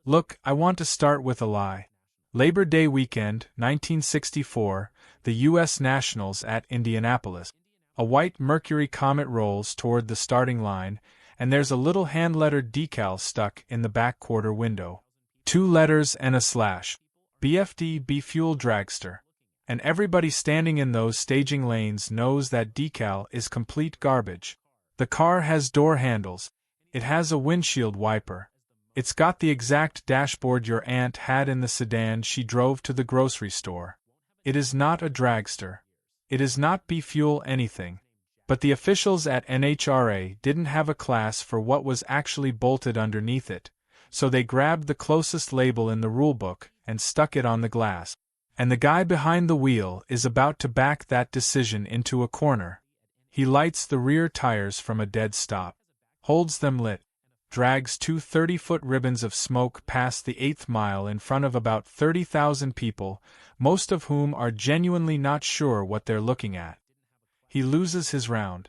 Look, I want to start with a lie. Labor Day weekend, 1964, the U.S. Nationals at Indianapolis. A white Mercury Comet rolls toward the starting line, and there's a little hand-lettered decal stuck in the back quarter window. 2 letters and a slash. BFD B-Fuel Dragster. And everybody standing in those staging lanes knows that decal is complete garbage. The car has door handles. It has a windshield wiper. It's got the exact dashboard your aunt had in the sedan she drove to the grocery store. It is not a dragster. It is not B-Fuel anything. But the officials at NHRA didn't have a class for what was actually bolted underneath it, so they grabbed the closest label in the rulebook and stuck it on the glass. And the guy behind the wheel is about to back that decision into a corner. He lights the rear tires from a dead stop, holds them lit, drags 2 30-foot ribbons of smoke past the 8th mile in front of about 30,000 people, most of whom are genuinely not sure what they're looking at. He loses his round.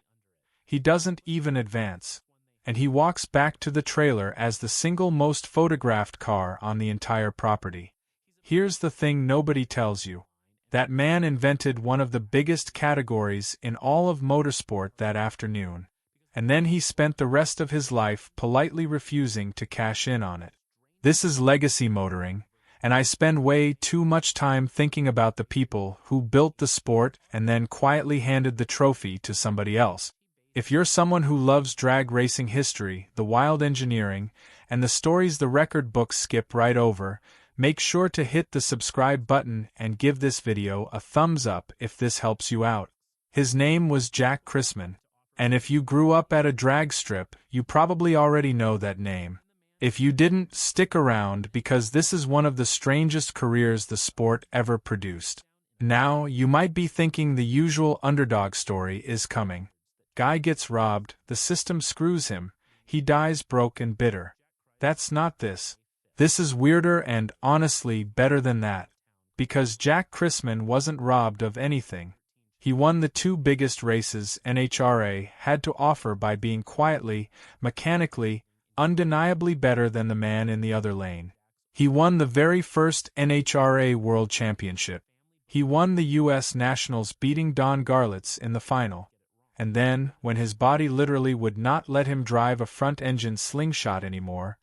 He doesn't even advance. And he walks back to the trailer as the single most photographed car on the entire property. Here's the thing nobody tells you. That man invented one of the biggest categories in all of motorsport that afternoon. And then he spent the rest of his life politely refusing to cash in on it. This is legacy motoring, and I spend way too much time thinking about the people who built the sport and then quietly handed the trophy to somebody else. If you're someone who loves drag racing history, the wild engineering, and the stories the record books skip right over, make sure to hit the subscribe button and give this video a thumbs up if this helps you out. His name was Jack Chrisman, and if you grew up at a drag strip, you probably already know that name. If you didn't, stick around because this is one of the strangest careers the sport ever produced. Now, you might be thinking the usual underdog story is coming. Guy gets robbed, the system screws him, he dies broke and bitter. That's not this. This is weirder and, honestly, better than that. Because Jack Chrisman wasn't robbed of anything. He won the 2 biggest races NHRA had to offer by being quietly, mechanically, undeniably better than the man in the other lane. He won the very first NHRA World Championship. He won the U.S. Nationals beating Don Garlits in the final. And then, when his body literally would not let him drive a front-engine slingshot anymore,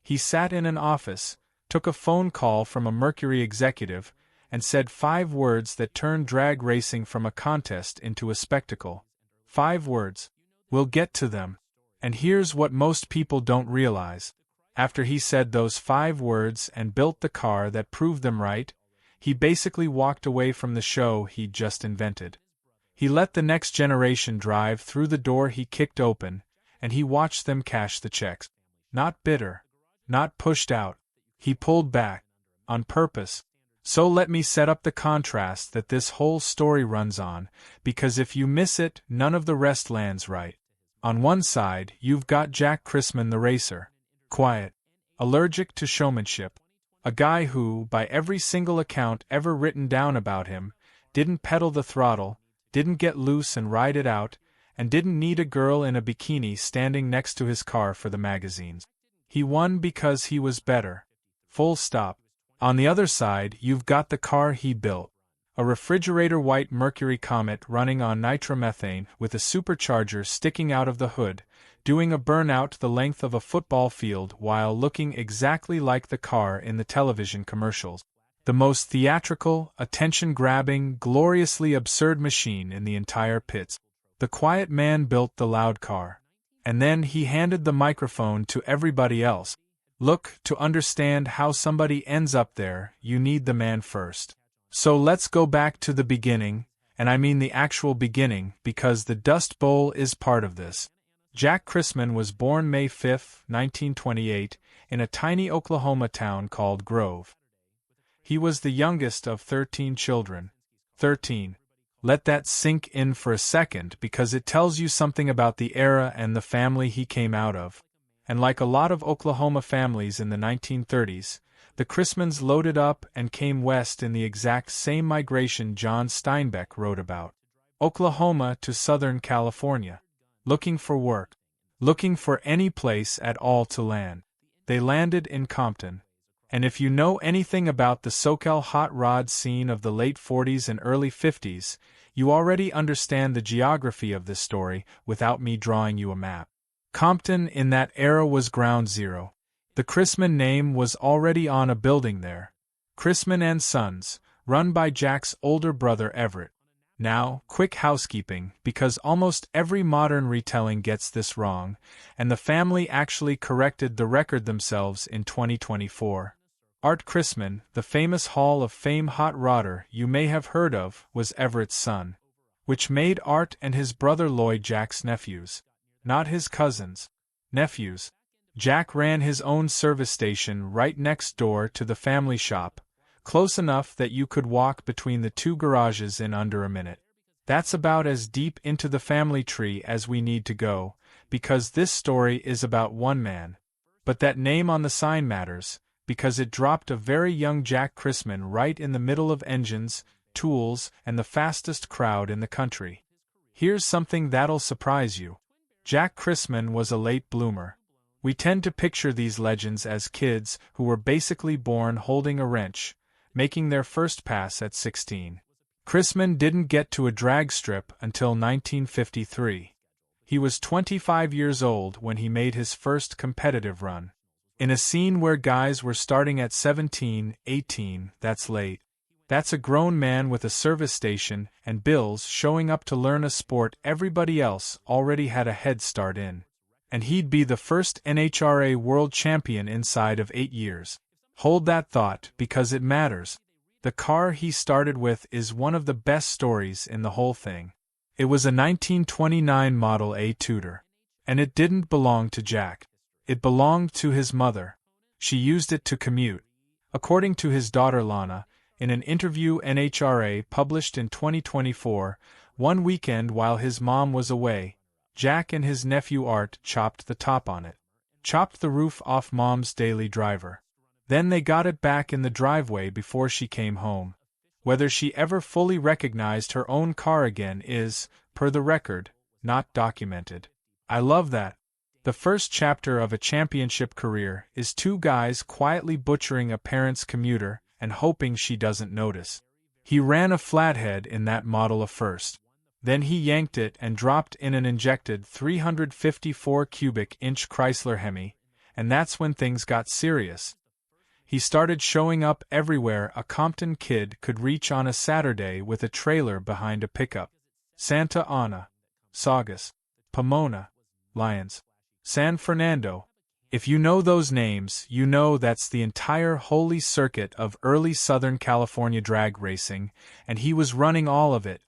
he sat in an office, took a phone call from a Mercury executive, and said 5 words that turned drag racing from a contest into a spectacle. 5 words. We'll get to them. And here's what most people don't realize. After he said those 5 words and built the car that proved them right, he basically walked away from the show he'd just invented. He let the next generation drive through the door he kicked open, and he watched them cash the checks. Not bitter. Not pushed out. He pulled back. On purpose. So let me set up the contrast that this whole story runs on, because if you miss it, none of the rest lands right. On one side, you've got Jack Chrisman the racer. Quiet. Allergic to showmanship. A guy who, by every single account ever written down about him, didn't pedal the throttle, didn't get loose and ride it out, and didn't need a girl in a bikini standing next to his car for the magazines. He won because he was better. Full stop. On the other side, you've got the car he built. A refrigerator-white Mercury Comet running on nitromethane with a supercharger sticking out of the hood, doing a burnout the length of a football field while looking exactly like the car in the television commercials. The most theatrical, attention-grabbing, gloriously absurd machine in the entire pits. The quiet man built the loud car. And then he handed the microphone to everybody else. Look, to understand how somebody ends up there, you need the man first. So let's go back to the beginning, and I mean the actual beginning, because the Dust Bowl is part of this. Jack Chrisman was born May 5, 1928, in a tiny Oklahoma town called Grove. He was the youngest of 13 children. 13. Let that sink in for a second because it tells you something about the era and the family he came out of. And like a lot of Oklahoma families in the 1930s, the Chrismans loaded up and came west in the exact same migration John Steinbeck wrote about. Oklahoma to Southern California. Looking for work. Looking for any place at all to land. They landed in Compton. And if you know anything about the SoCal hot rod scene of the late 40s and early 50s, you already understand the geography of this story without me drawing you a map. Compton in that era was ground zero. The Chrisman name was already on a building there. Chrisman and Sons, run by Jack's older brother Everett. Now, quick housekeeping, because almost every modern retelling gets this wrong, and the family actually corrected the record themselves in 2024. Art Chrisman, the famous Hall of Fame hot rodder you may have heard of, was Everett's son, which made Art and his brother Lloyd Jack's nephews. Not his cousins. Nephews. Jack ran his own service station right next door to the family shop, close enough that you could walk between the two garages in under a minute. That's about as deep into the family tree as we need to go, because this story is about one man. But that name on the sign matters, because it dropped a very young Jack Chrisman right in the middle of engines, tools, and the fastest crowd in the country. Here's something that'll surprise you. Jack Chrisman was a late bloomer. We tend to picture these legends as kids who were basically born holding a wrench, making their first pass at 16. Chrisman didn't get to a drag strip until 1953. He was 25 years old when he made his first competitive run. In a scene where guys were starting at 17, 18, that's late. That's a grown man with a service station and bills showing up to learn a sport everybody else already had a head start in. And he'd be the first NHRA world champion inside of 8 years. Hold that thought, because it matters. The car he started with is one of the best stories in the whole thing. It was a 1929 Model A Tudor. And it didn't belong to Jack. It belonged to his mother. She used it to commute. According to his daughter Lana, in an interview NHRA published in 2024, one weekend while his mom was away, Jack and his nephew Art chopped the top on it. Chopped the roof off Mom's daily driver. Then they got it back in the driveway before she came home. Whether she ever fully recognized her own car again is, per the record, not documented. I love that. The first chapter of a championship career is two guys quietly butchering a parent's commuter and hoping she doesn't notice. He ran a flathead in that model of first. Then he yanked it and dropped in an injected 354 cubic inch Chrysler Hemi, and that's when things got serious. He started showing up everywhere a Compton kid could reach on a Saturday with a trailer behind a pickup. Santa Ana, Saugus, Pomona, Lyons, San Fernando. If you know those names, you know that's the entire holy circuit of early Southern California drag racing, and he was running all of it.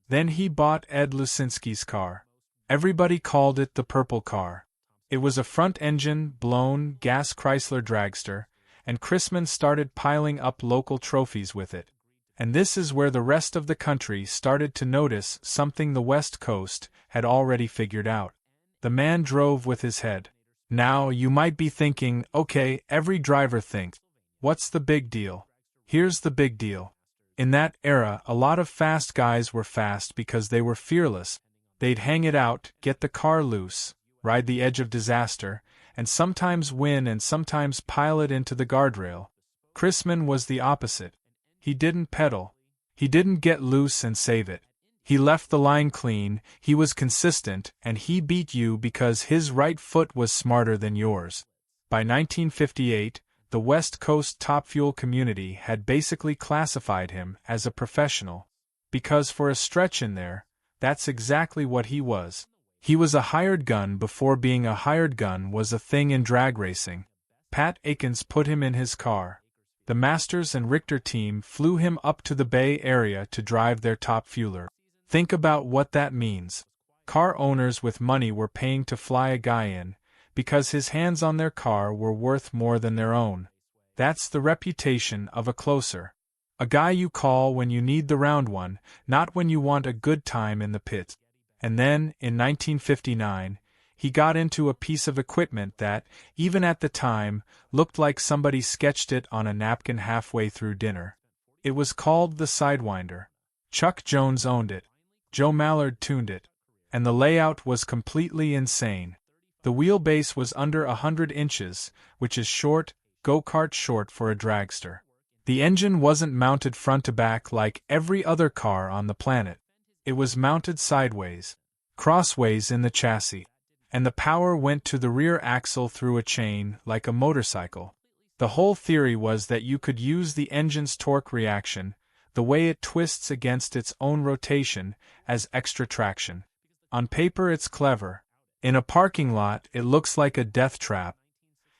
Then he bought Ed Lusinski's car. Everybody called it the purple car. It was a front-engine, blown, gas Chrysler dragster, and Chrisman started piling up local trophies with it. And this is where the rest of the country started to notice something the West Coast had already figured out. The man drove with his head. Now, you might be thinking, okay, every driver thinks, what's the big deal? Here's the big deal. In that era, a lot of fast guys were fast because they were fearless. They'd hang it out, get the car loose, ride the edge of disaster, and sometimes win and sometimes pile it into the guardrail. Chrisman was the opposite. He didn't pedal. He didn't get loose and save it. He left the line clean, he was consistent, and he beat you because his right foot was smarter than yours. By 1958, the West Coast Top Fuel community had basically classified him as a professional, because for a stretch in there, that's exactly what he was. He was a hired gun before being a hired gun was a thing in drag racing. Pat Akins put him in his car. The Masters and Richter team flew him up to the Bay Area to drive their top fueler. Think about what that means. Car owners with money were paying to fly a guy in, because his hands on their car were worth more than their own. That's the reputation of a closer. A guy you call when you need the round one, not when you want a good time in the pit. And then, in 1959, he got into a piece of equipment that, even at the time, looked like somebody sketched it on a napkin halfway through dinner. It was called the Sidewinder. Chuck Jones owned it. Joe Mallard tuned it. And the layout was completely insane. The wheelbase was under 100 inches, which is short, go-kart short for a dragster. The engine wasn't mounted front to back like every other car on the planet. It was mounted sideways, crossways in the chassis, and the power went to the rear axle through a chain like a motorcycle. The whole theory was that you could use the engine's torque reaction, the way it twists against its own rotation, as extra traction. On paper it's clever. In a parking lot it looks like a death trap.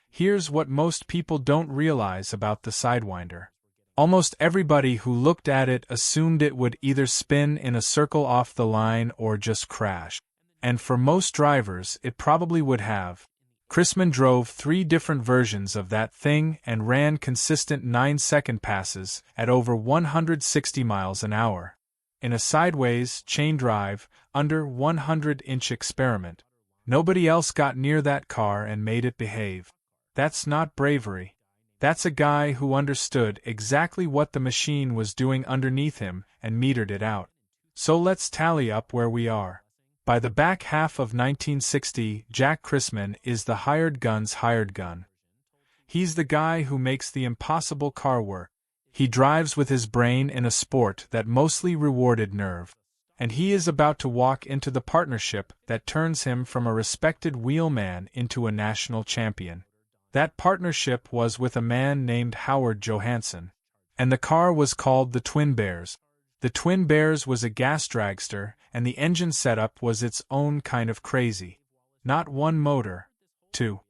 Here's what most people don't realize about the Sidewinder. Almost everybody who looked at it assumed it would either spin in a circle off the line or just crash. And for most drivers it probably would have. Chrisman drove 3 different versions of that thing and ran consistent 9-second passes at over 160 miles an hour. In a sideways, chain drive, under 100-inch experiment. Nobody else got near that car and made it behave. That's not bravery. That's a guy who understood exactly what the machine was doing underneath him and metered it out. So let's tally up where we are. By the back half of 1960, Jack Chrisman is the hired gun's hired gun. He's the guy who makes the impossible car work. He drives with his brain in a sport that mostly rewarded nerve. And he is about to walk into the partnership that turns him from a respected wheelman into a national champion. That partnership was with a man named Howard Johansson. And the car was called the Twin Bears. The Twin Bears was a gas dragster, and the engine setup was its own kind of crazy. Not one motor. Two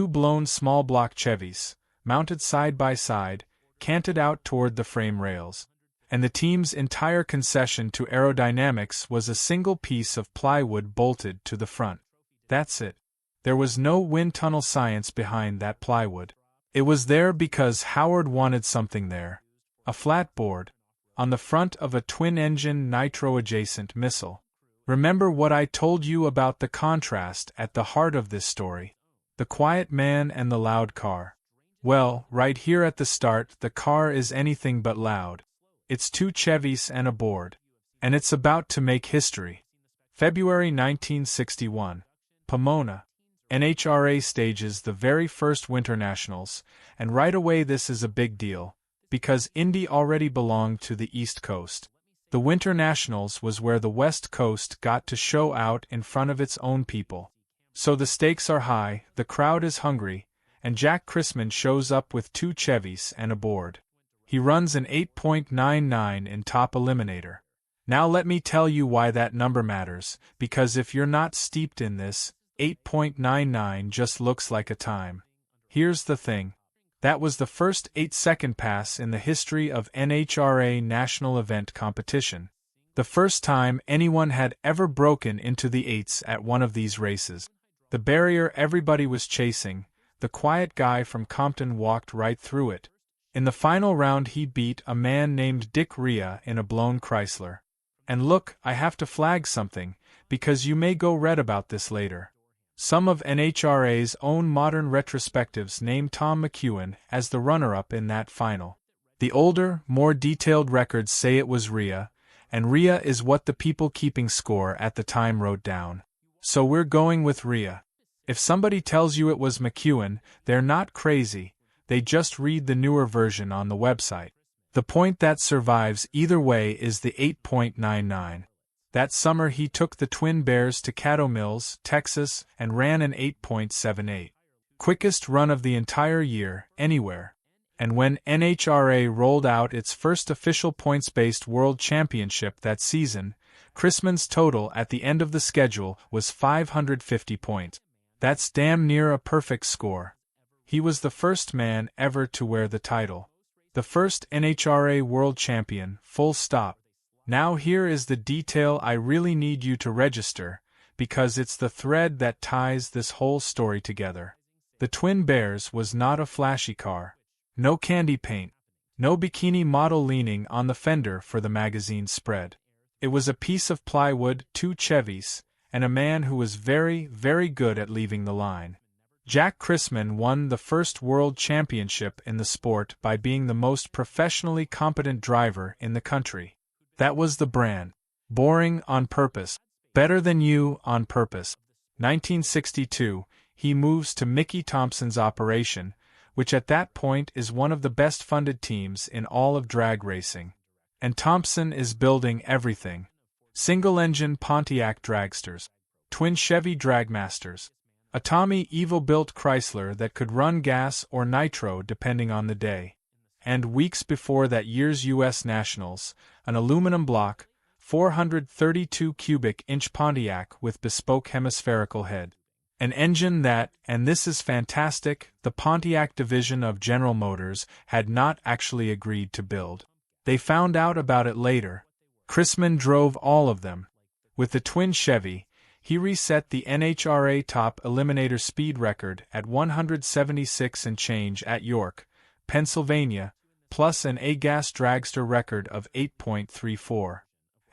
blown small-block Chevys, mounted side by side, canted out toward the frame rails. And the team's entire concession to aerodynamics was a single piece of plywood bolted to the front. That's it. There was no wind tunnel science behind that plywood. It was there because Howard wanted something there. A flat board. On the front of a twin-engine Nitro-adjacent missile. Remember what I told you about the contrast at the heart of this story? The quiet man and the loud car. Well, right here at the start, the car is anything but loud. It's 2 Chevys and a board. And it's about to make history. February 1961. Pomona. NHRA stages the very first Winter Nationals, and right away this is a big deal, because Indy already belonged to the East Coast. The Winter Nationals was where the West Coast got to show out in front of its own people. So the stakes are high, the crowd is hungry, and Jack Chrisman shows up with 2 Chevys and a board. He runs an 8.99 in top eliminator. Now let me tell you why that number matters, because if you're not steeped in this, 8.99 just looks like a time. Here's the thing. That was the first 8-second pass in the history of NHRA national event competition. The first time anyone had ever broken into the 8s at one of these races. The barrier everybody was chasing, the quiet guy from Compton walked right through it. In the final round he beat a man named Dick Rhea in a blown Chrysler. And look, I have to flag something, because you may go read about this later. Some of NHRA's own modern retrospectives name Tom McEwen as the runner-up in that final. The older, more detailed records say it was Rhea, and Rhea is what the people keeping score at the time wrote down. So we're going with Rhea. If somebody tells you it was McEwen, they're not crazy, they just read the newer version on the website. The point that survives either way is the 8.99. That summer he took the Twin Bears to Caddo Mills, Texas, and ran an 8.78. Quickest run of the entire year, anywhere. And when NHRA rolled out its first official points-based World Championship that season, Chrisman's total at the end of the schedule was 550 points. That's damn near a perfect score. He was the first man ever to wear the title. The first NHRA World Champion, full stop. Now here is the detail I really need you to register, because it's the thread that ties this whole story together. The Twin Bears was not a flashy car. No candy paint. No bikini model leaning on the fender for the magazine spread. It was a piece of plywood, 2 Chevys, and a man who was very, very good at leaving the line. Jack Chrisman won the first world championship in the sport by being the most professionally competent driver in the country. That was the brand. Boring on purpose. Better than you on purpose. 1962, he moves to Mickey Thompson's operation, which at that point is one of the best-funded teams in all of drag racing. And Thompson is building everything. Single-engine Pontiac dragsters, twin Chevy Dragmasters, a Tommy Evo-built Chrysler that could run gas or nitro depending on the day. And weeks before that year's U.S. Nationals, an aluminum block, 432 cubic inch Pontiac with bespoke hemispherical head. An engine that, and this is fantastic, the Pontiac division of General Motors had not actually agreed to build. They found out about it later. Chrisman drove all of them. With the twin Chevy, he reset the NHRA top eliminator speed record at 176 and change at York, Pennsylvania, plus an A-gas dragster record of 8.34.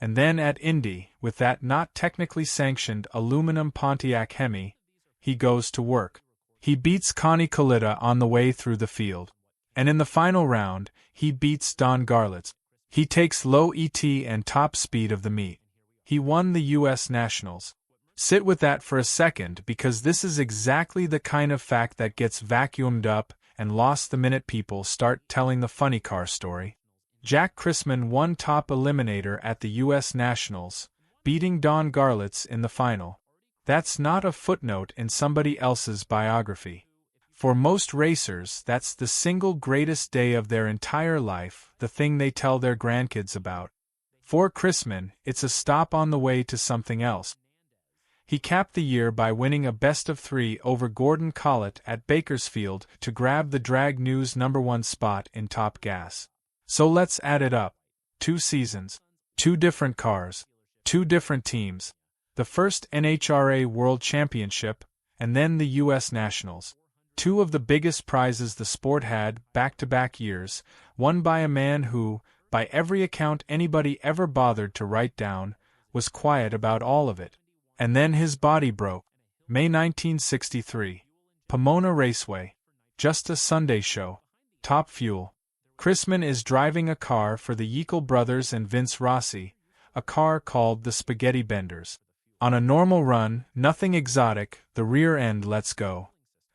And then at Indy, with that not technically sanctioned aluminum Pontiac Hemi, he goes to work. He beats Connie Colita on the way through the field. And in the final round, he beats Don Garlits. He takes low ET and top speed of the meet. He won the U.S. Nationals. Sit with that for a second, because this is exactly the kind of fact that gets vacuumed up and lost the minute people start telling the funny car story. Jack Chrisman won top eliminator at the U.S. Nationals, beating Don Garlits in the final. That's not a footnote in somebody else's biography. For most racers, that's the single greatest day of their entire life, the thing they tell their grandkids about. For Chrisman, it's a stop on the way to something else. He capped the year by winning a best-of-3 over Gordon Collett at Bakersfield to grab the Drag News #1 spot in Top Gas. So let's add it up. 2 seasons, 2 different cars, 2 different teams, the first NHRA World Championship, and then the U.S. Nationals. 2 of the biggest prizes the sport had, back-to-back years, won by a man who, by every account anybody ever bothered to write down, was quiet about all of it. And then his body broke. May 1963. Pomona Raceway. Just a Sunday show. Top Fuel. Chrisman is driving a car for the Yeakel brothers and Vince Rossi, a car called the Spaghetti Benders. On a normal run, nothing exotic, the rear end lets go.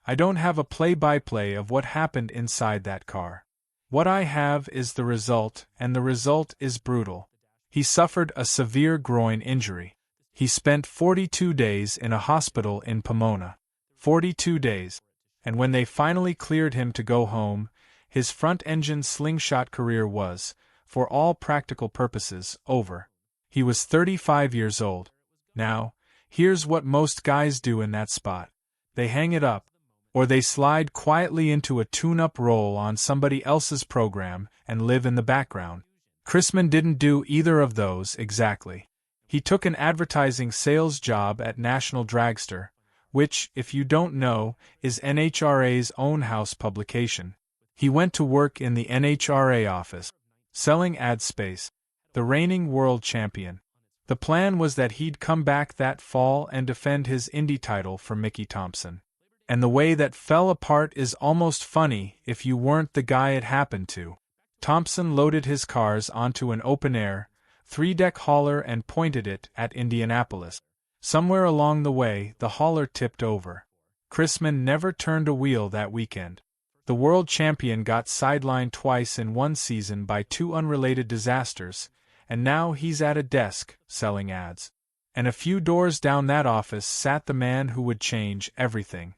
I don't have a play-by-play of what happened inside that car. What I have is the result, and the result is brutal. He suffered a severe groin injury. He spent 42 days in a hospital in Pomona. 42 days. And when they finally cleared him to go home, his front-engine slingshot career was, for all practical purposes, over. He was 35 years old. Now, here's what most guys do in that spot. They hang it up, or they slide quietly into a tune-up role on somebody else's program and live in the background. Chrisman didn't do either of those exactly. He took an advertising sales job at National Dragster, which, if you don't know, is NHRA's own house publication. He went to work in the NHRA office, selling ad space. The reigning world champion. The plan was that he'd come back that fall and defend his Indy title for Mickey Thompson. And the way that fell apart is almost funny if you weren't the guy it happened to. Thompson loaded his cars onto an open-air, 3-deck hauler and pointed it at Indianapolis. Somewhere along the way, the hauler tipped over. Chrisman never turned a wheel that weekend. The world champion got sidelined twice in one season by 2 unrelated disasters, and now he's at a desk, selling ads. And a few doors down that office sat the man who would change everything.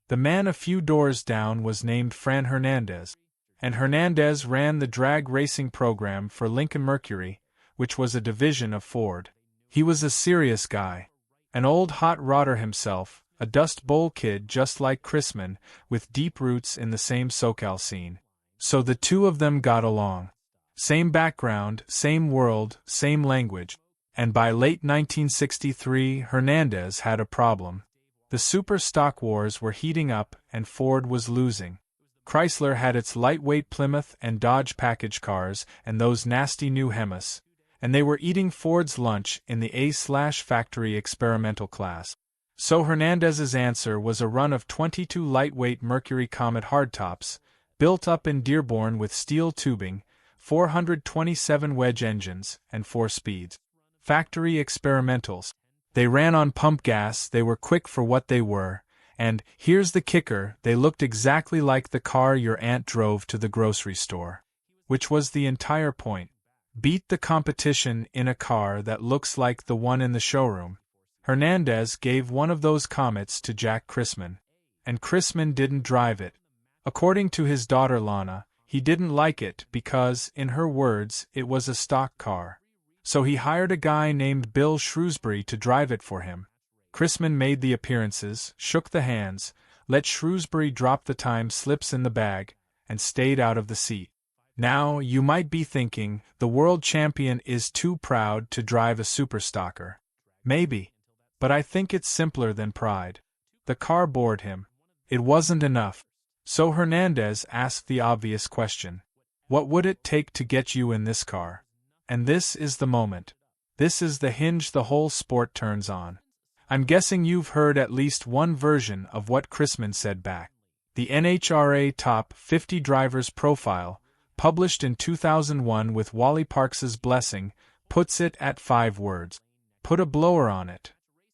The man a few doors down was named Fran Hernandez, and Hernandez ran the drag racing program for Lincoln Mercury, which was a division of Ford. He was a serious guy. An old hot rodder himself, a Dust Bowl kid just like Chrisman, with deep roots in the same SoCal scene. So the two of them got along. Same background, same world, same language. And by late 1963, Hernandez had a problem. The super stock wars were heating up and Ford was losing. Chrysler had its lightweight Plymouth and Dodge package cars and those nasty new Hemis, and they were eating Ford's lunch in the A/factory experimental class. So Hernandez's answer was a run of 22 lightweight Mercury Comet hardtops, built up in Dearborn with steel tubing, 427 wedge engines, and 4 speeds. Factory experimentals. They ran on pump gas, they were quick for what they were, And, here's the kicker, they looked exactly like the car your aunt drove to the grocery store. Which was the entire point. Beat the competition in a car that looks like the one in the showroom. Hernandez gave one of those Comets to Jack Chrisman. And Chrisman didn't drive it. According to his daughter Lana, he didn't like it because, in her words, it was a stock car. So he hired a guy named Bill Shrewsbury to drive it for him. Chrisman made the appearances, shook the hands, let Shrewsbury drop the time slips in the bag, and stayed out of the seat. Now, you might be thinking, the world champion is too proud to drive a superstocker. Maybe. But I think it's simpler than pride. The car bored him. It wasn't enough. So Hernandez asked the obvious question. What would it take to get you in this car? And this is the moment. This is the hinge the whole sport turns on. I'm guessing you've heard at least one version of what Chrisman said back. The NHRA Top 50 Drivers Profile, published in 2001 with Wally Parks's blessing, puts it at 5 words. Put a blower on it.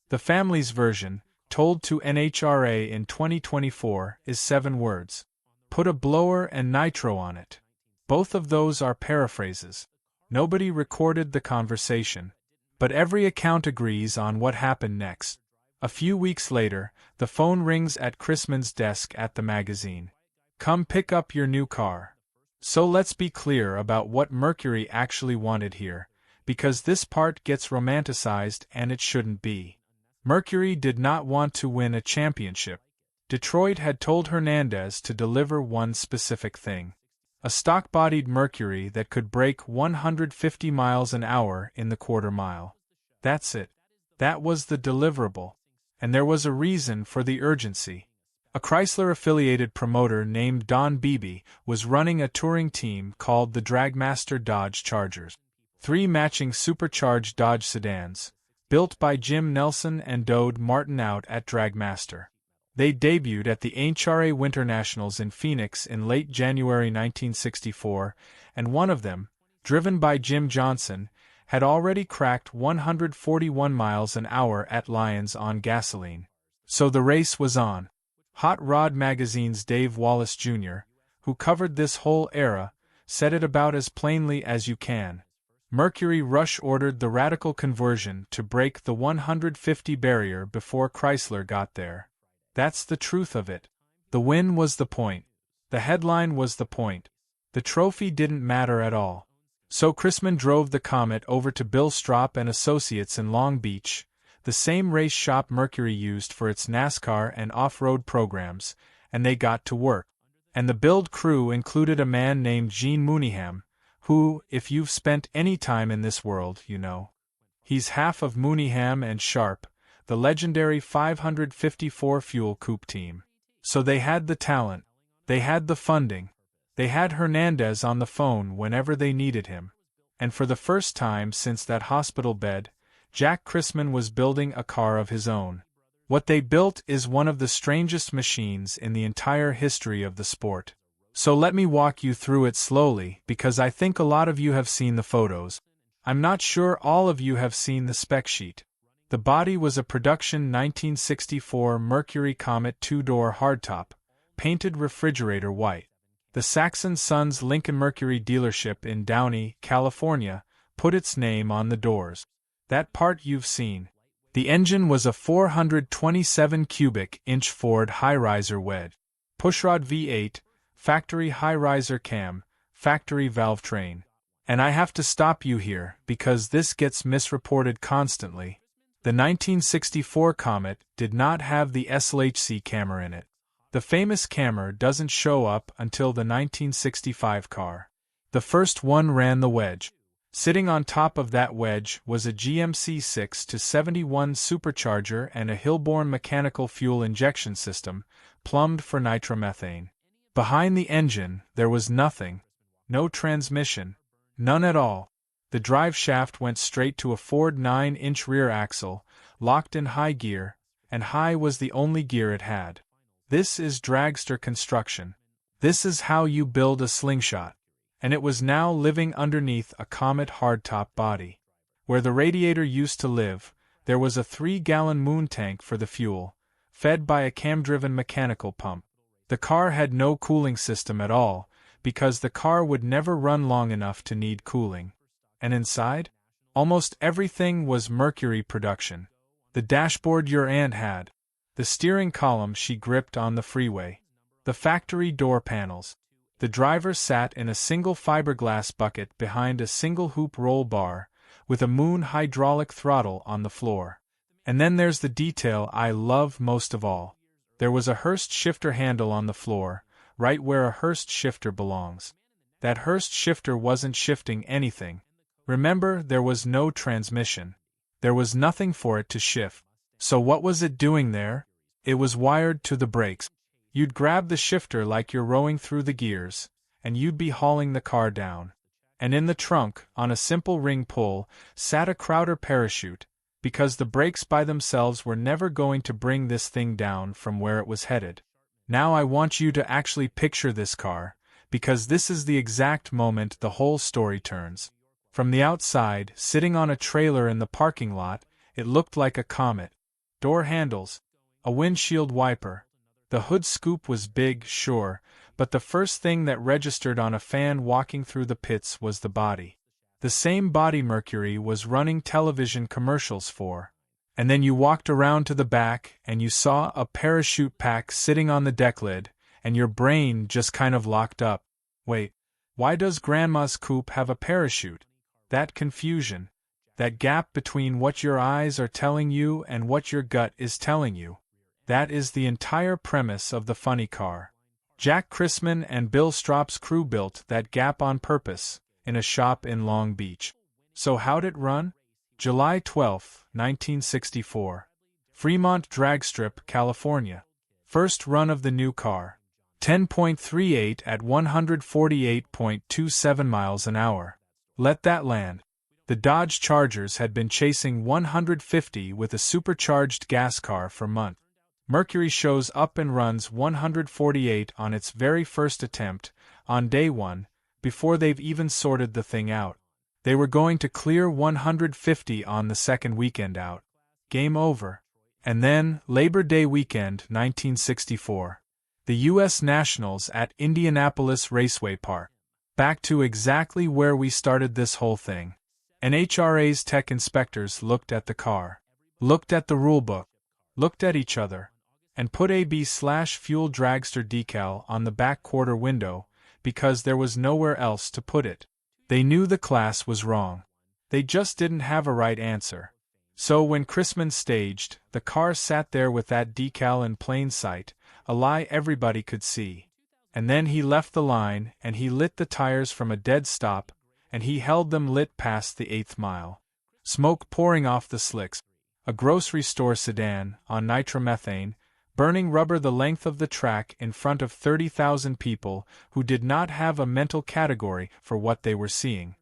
The family's version, told to NHRA in 2024, is 7 words. Put a blower and nitro on it. Both of those are paraphrases. Nobody recorded the conversation. But every account agrees on what happened next. A few weeks later, the phone rings at Chrisman's desk at the magazine. Come pick up your new car. So let's be clear about what Mercury actually wanted here, because this part gets romanticized and it shouldn't be. Mercury did not want to win a championship. Detroit had told Hernandez to deliver one specific thing. A stock-bodied Mercury that could break 150 miles an hour in the quarter mile. That's it. That was the deliverable. And there was a reason for the urgency. A Chrysler-affiliated promoter named Don Beebe was running a touring team called the Dragmaster Dodge Chargers. 3 matching supercharged Dodge sedans, built by Jim Nelson and Dode Martin out at Dragmaster. They debuted at the NHRA Winter Nationals in Phoenix in late January 1964, and one of them, driven by Jim Johnson, had already cracked 141 miles an hour at Lyons on gasoline. So the race was on. Hot Rod Magazine's Dave Wallace Jr., who covered this whole era, said it about as plainly as you can. Mercury rush ordered the radical conversion to break the 150 barrier before Chrysler got there. That's the truth of it. The win was the point. The headline was the point. The trophy didn't matter at all. So Chrisman drove the Comet over to Bill Stropp and Associates in Long Beach, the same race shop Mercury used for its NASCAR and off-road programs, and they got to work. And the build crew included a man named Gene Mooneyham, who, if you've spent any time in this world, you know. He's half of Mooneyham and Sharp, the legendary 554 fuel coupe team. So they had the talent, they had the funding, they had Hernandez on the phone whenever they needed him. And for the first time since that hospital bed, Jack Chrisman was building a car of his own. What they built is one of the strangest machines in the entire history of the sport. So let me walk you through it slowly, because I think a lot of you have seen the photos. I'm not sure all of you have seen the spec sheet. The body was a production 1964 Mercury Comet 2-door hardtop, painted refrigerator white. The Saxon Sons Lincoln Mercury dealership in Downey, California, put its name on the doors. That part you've seen. The engine was a 427 cubic inch Ford high-riser wedge. Pushrod V8, factory high-riser cam, factory valve train. And I have to stop you here, because this gets misreported constantly. The 1964 Comet did not have the SLHC camera in it. The famous camera doesn't show up until the 1965 car. The first one ran the wedge. Sitting on top of that wedge was a GMC 6-71 supercharger and a Hilborn mechanical fuel injection system, plumbed for nitromethane. Behind the engine, there was nothing. No transmission. None at all. The drive shaft went straight to a Ford 9-inch rear axle, locked in high gear, and high was the only gear it had. This is dragster construction. This is how you build a slingshot. And it was now living underneath a Comet hardtop body. Where the radiator used to live, there was a 3-gallon moon tank for the fuel, fed by a cam-driven mechanical pump. The car had no cooling system at all, because the car would never run long enough to need cooling. And inside? Almost everything was Mercury production. The dashboard your aunt had. The steering column she gripped on the freeway. The factory door panels. The driver sat in a single fiberglass bucket behind a single hoop roll bar, with a Moon hydraulic throttle on the floor. And then there's the detail I love most of all. There was a Hurst shifter handle on the floor, right where a Hurst shifter belongs. That Hurst shifter wasn't shifting anything. Remember, there was no transmission. There was nothing for it to shift. So what was it doing there? It was wired to the brakes. You'd grab the shifter like you're rowing through the gears, and you'd be hauling the car down. And in the trunk, on a simple ring pull, sat a Crowder parachute, because the brakes by themselves were never going to bring this thing down from where it was headed. Now I want you to actually picture this car, because this is the exact moment the whole story turns. From the outside, sitting on a trailer in the parking lot, it looked like a Comet. Door handles. A windshield wiper. The hood scoop was big, sure, but the first thing that registered on a fan walking through the pits was the body. The same body Mercury was running television commercials for. And then you walked around to the back and you saw a parachute pack sitting on the deck lid, and your brain just kind of locked up. Wait, why does Grandma's coupe have a parachute? That confusion. That gap between what your eyes are telling you and what your gut is telling you. That is the entire premise of the funny car. Jack Chrisman and Bill Stropp's crew built that gap on purpose, in a shop in Long Beach. So how'd it run? July 12, 1964. Fremont Dragstrip, California. First run of the new car. 10.38 at 148.27 miles an hour. Let that land. The Dodge Chargers had been chasing 150 with a supercharged gas car for months. Mercury shows up and runs 148 on its very first attempt, on day one, before they've even sorted the thing out. They were going to clear 150 on the second weekend out. Game over. And then, Labor Day weekend, 1964. The U.S. Nationals at Indianapolis Raceway Park. Back to exactly where we started this whole thing. NHRA's tech inspectors looked at the car, looked at the rulebook, looked at each other, and put AB/Fuel Dragster decal on the back quarter window, because there was nowhere else to put it. They knew the class was wrong. They just didn't have a right answer. So when Chrisman staged, the car sat there with that decal in plain sight, a lie everybody could see. And then he left the line, and he lit the tires from a dead stop, and he held them lit past the 8th mile. Smoke pouring off the slicks. A grocery store sedan, on nitromethane, burning rubber the length of the track in front of 30,000 people who did not have a mental category for what they were seeing.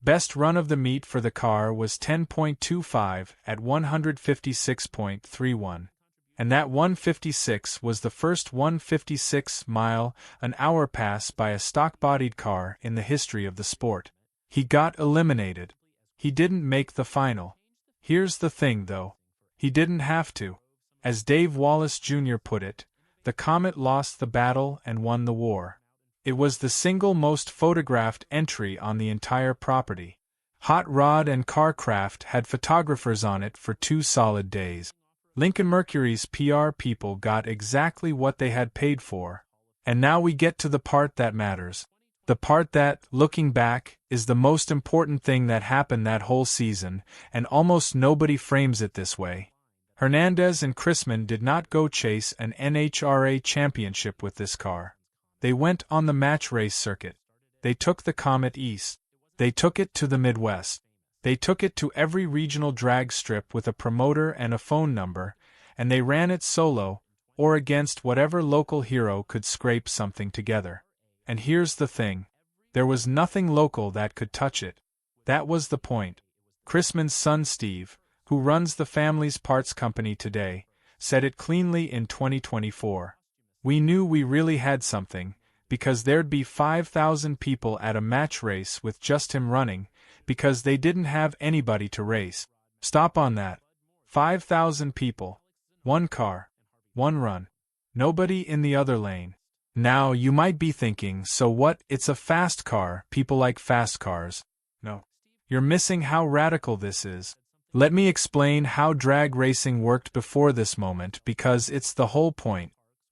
Best run of the meet for the car was 10.25 at 156.31. And that 156 was the first 156-mile-an-hour pass by a stock-bodied car in the history of the sport. He got eliminated. He didn't make the final. Here's the thing, though. He didn't have to. As Dave Wallace Jr. put it, the Comet lost the battle and won the war. It was the single most photographed entry on the entire property. Hot Rod and Carcraft had photographers on it for 2 solid days. Lincoln Mercury's PR people got exactly what they had paid for. And now we get to the part that matters. The part that, looking back, is the most important thing that happened that whole season, and almost nobody frames it this way. Hernandez and Chrisman did not go chase an NHRA championship with this car. They went on the match race circuit. They took the Comet east. They took it to the Midwest. They took it to every regional drag strip with a promoter and a phone number, and they ran it solo, or against whatever local hero could scrape something together. And here's the thing. There was nothing local that could touch it. That was the point. Chrisman's son Steve, who runs the family's parts company today, said it cleanly in 2024. We knew we really had something, because there'd be 5,000 people at a match race with just him running, because they didn't have anybody to race. Stop on that. 5,000 people. One car. One run. Nobody in the other lane. Now, you might be thinking, so what, it's a fast car, people like fast cars. No. You're missing how radical this is. Let me explain how drag racing worked before this moment because it's the whole point.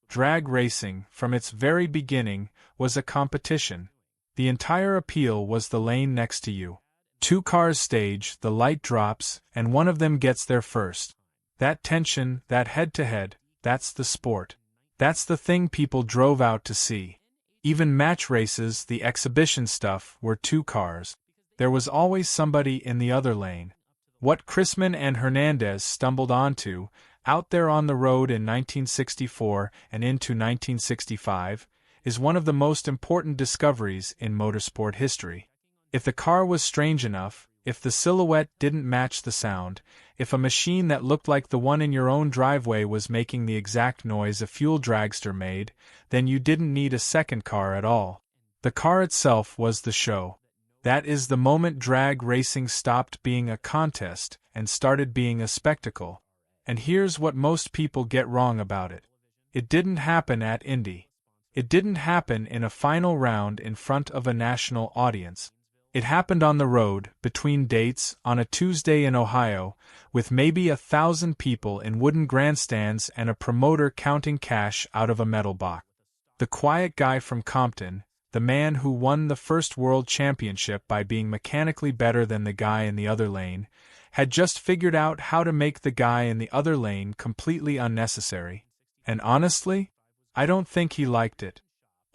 Drag racing, from its very beginning, was a competition. The entire appeal was the lane next to you. Two cars stage, the light drops, and one of them gets there first. That tension, that head-to-head, that's the sport. That's the thing people drove out to see. Even match races, the exhibition stuff, were two cars. There was always somebody in the other lane. What Chrisman and Hernandez stumbled onto, out there on the road in 1964 and into 1965, is one of the most important discoveries in motorsport history. If the car was strange enough, if the silhouette didn't match the sound, if a machine that looked like the one in your own driveway was making the exact noise a fuel dragster made, then you didn't need a second car at all. The car itself was the show. That is the moment drag racing stopped being a contest and started being a spectacle. And here's what most people get wrong about it. It didn't happen at Indy. It didn't happen in a final round in front of a national audience. It happened on the road, between dates, on a Tuesday in Ohio, with maybe 1,000 people in wooden grandstands and a promoter counting cash out of a metal box. The quiet guy from Compton, the man who won the first world championship by being mechanically better than the guy in the other lane, had just figured out how to make the guy in the other lane completely unnecessary. And honestly, I don't think he liked it.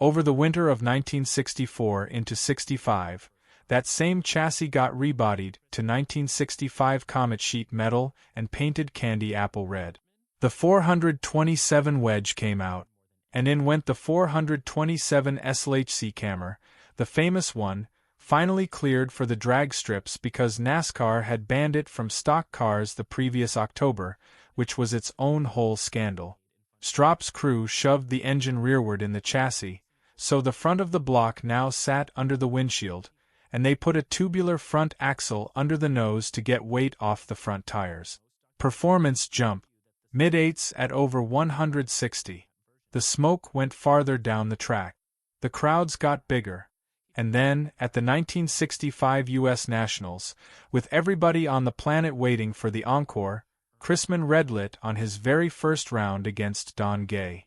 Over the winter of 1964 into 65, that same chassis got rebodied to 1965 Comet sheet metal and painted candy apple red. The 427 wedge came out, and in went the 427 SLHC camera, the famous one, finally cleared for the drag strips because NASCAR had banned it from stock cars the previous October, which was its own whole scandal. Strop's crew shoved the engine rearward in the chassis, so the front of the block now sat under the windshield, and they put a tubular front axle under the nose to get weight off the front tires. Performance jump. Mid-eights at over 160. The smoke went farther down the track. The crowds got bigger. And then, at the 1965 U.S. Nationals, with everybody on the planet waiting for the encore, Chrisman redlit on his very first round against Don Gay.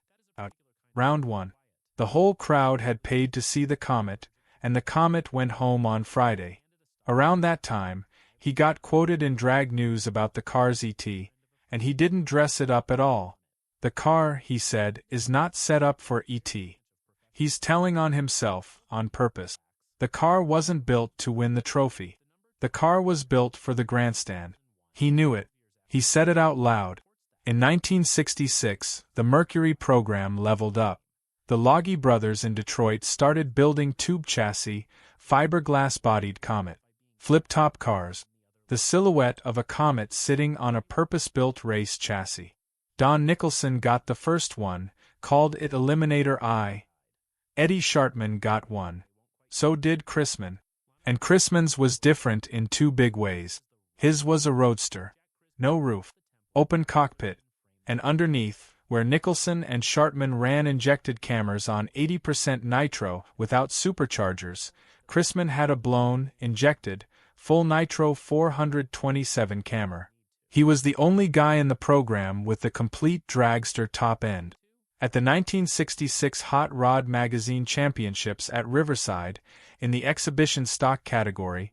Round 1. The whole crowd had paid to see the Comet, and the Comet went home on Friday. Around that time, he got quoted in drag news about the car's ET, and he didn't dress it up at all. The car, he said, is not set up for ET. He's telling on himself, on purpose. The car wasn't built to win the trophy. The car was built for the grandstand. He knew it. He said it out loud. In 1966, the Mercury program leveled up. The Logie brothers in Detroit started building tube chassis, fiberglass-bodied Comet. Flip-top cars. The silhouette of a Comet sitting on a purpose-built race chassis. Don Nicholson got the first one, called it Eliminator I. Eddie Schartman got one. So did Chrisman. And Chrisman's was different in two big ways. His was a roadster. No roof. Open cockpit. And underneath, where Nicholson and Schartman ran injected cameras on 80% nitro without superchargers, Chrisman had a blown, injected, full nitro 427 camera. He was the only guy in the program with the complete dragster top end. At the 1966 Hot Rod Magazine Championships at Riverside, in the exhibition stock category,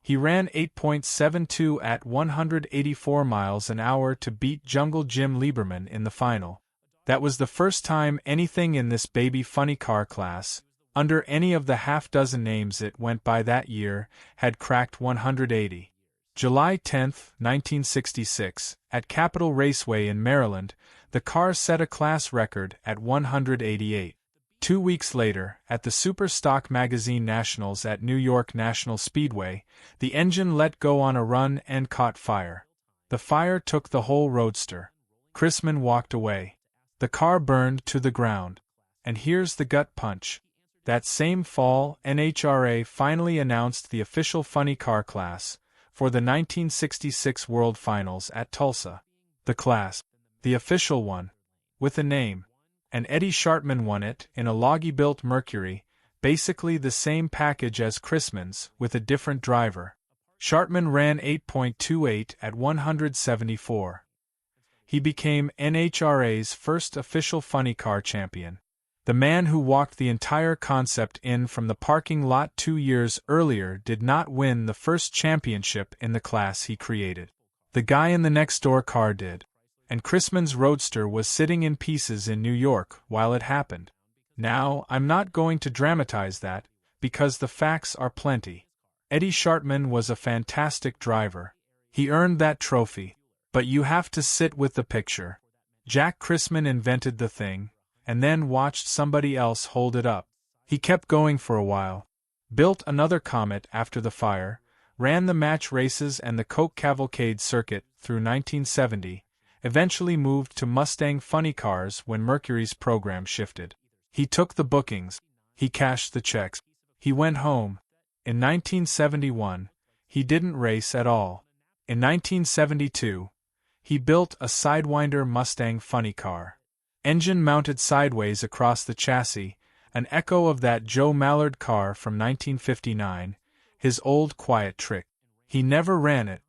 he ran 8.72 at 184 miles an hour to beat Jungle Jim Lieberman in the final. That was the first time anything in this baby funny car class, under any of the half-dozen names it went by that year, had cracked 180. July 10, 1966, at Capitol Raceway in Maryland, the car set a class record at 188. 2 weeks later, at the Super Stock Magazine Nationals at New York National Speedway, the engine let go on a run and caught fire. The fire took the whole roadster. Chrisman walked away. The car burned to the ground. And here's the gut punch. That same fall, NHRA finally announced the official funny car class for the 1966 World Finals at Tulsa. The class, the official one, with a name. And Eddie Schartmann won it in a Logie-built Mercury, basically the same package as Chrisman's, with a different driver. Schartmann ran 8.28 at 174. He became NHRA's first official funny car champion. The man who walked the entire concept in from the parking lot 2 years earlier did not win the first championship in the class he created. The guy in the next-door car did. And Chrisman's Roadster was sitting in pieces in New York while it happened. Now, I'm not going to dramatize that, because the facts are plenty. Eddie Schartmann was a fantastic driver. He earned that trophy. But you have to sit with the picture. Jack Chrisman invented the thing, and then watched somebody else hold it up. He kept going for a while. Built another Comet after the fire, ran the match races and the Coke Cavalcade circuit through 1970, eventually moved to Mustang funny cars when Mercury's program shifted. He took the bookings. He cashed the checks. He went home. In 1971, he didn't race at all. In 1972, he built a Sidewinder Mustang funny car. Engine mounted sideways across the chassis, an echo of that Joe Mallard car from 1959, his old quiet trick. He never ran it.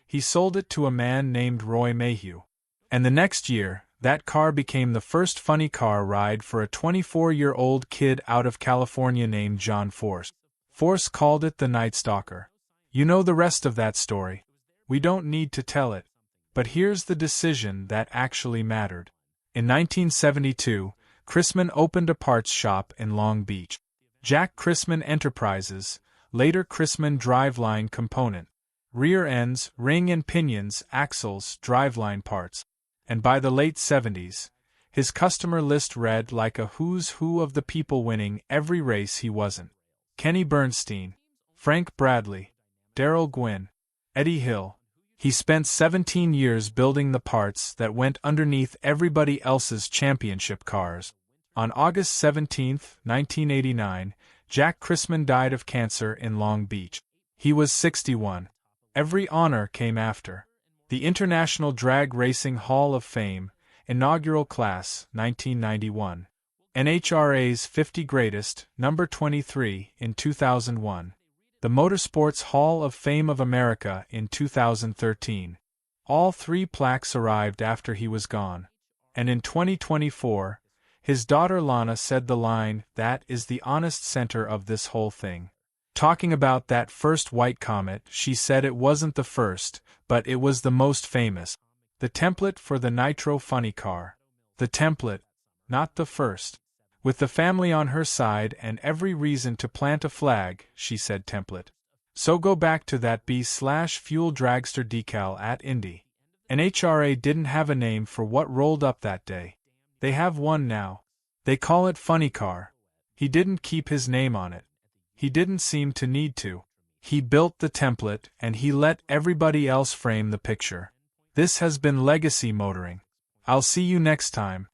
He sold it to a man named Roy Mayhew. And the next year, that car became the first funny car ride for a 24-year-old kid out of California named John Force. Force called it the Night Stalker. You know the rest of that story. We don't need to tell it. But here's the decision that actually mattered. In 1972, Chrisman opened a parts shop in Long Beach. Jack Chrisman Enterprises, later Chrisman Driveline Component. Rear ends, ring and pinions, axles, driveline parts. And by the late 70s, his customer list read like a who's who of the people winning every race he wasn't. Kenny Bernstein, Frank Bradley, Darrell Gwynn, Eddie Hill. He spent 17 years building the parts that went underneath everybody else's championship cars. On August 17, 1989, Jack Chrisman died of cancer in Long Beach. He was 61. Every honor came after. The International Drag Racing Hall of Fame, Inaugural Class, 1991. NHRA's 50 Greatest, number 23, in 2001. The Motorsports Hall of Fame of America in 2013. All 3 plaques arrived after he was gone. And in 2024, his daughter Lana said the line, "That is the honest center of this whole thing." Talking about that first white Comet, she said it wasn't the first, but it was the most famous. The template for the Nitro funny car. The template, not the first. With the family on her side and every reason to plant a flag, she said template. So go back to that B/Fuel dragster decal at Indy. NHRA didn't have a name for what rolled up that day. They have one now. They call it Funny Car. He didn't keep his name on it. He didn't seem to need to. He built the template and he let everybody else frame the picture. This has been Legacy Motoring. I'll see you next time.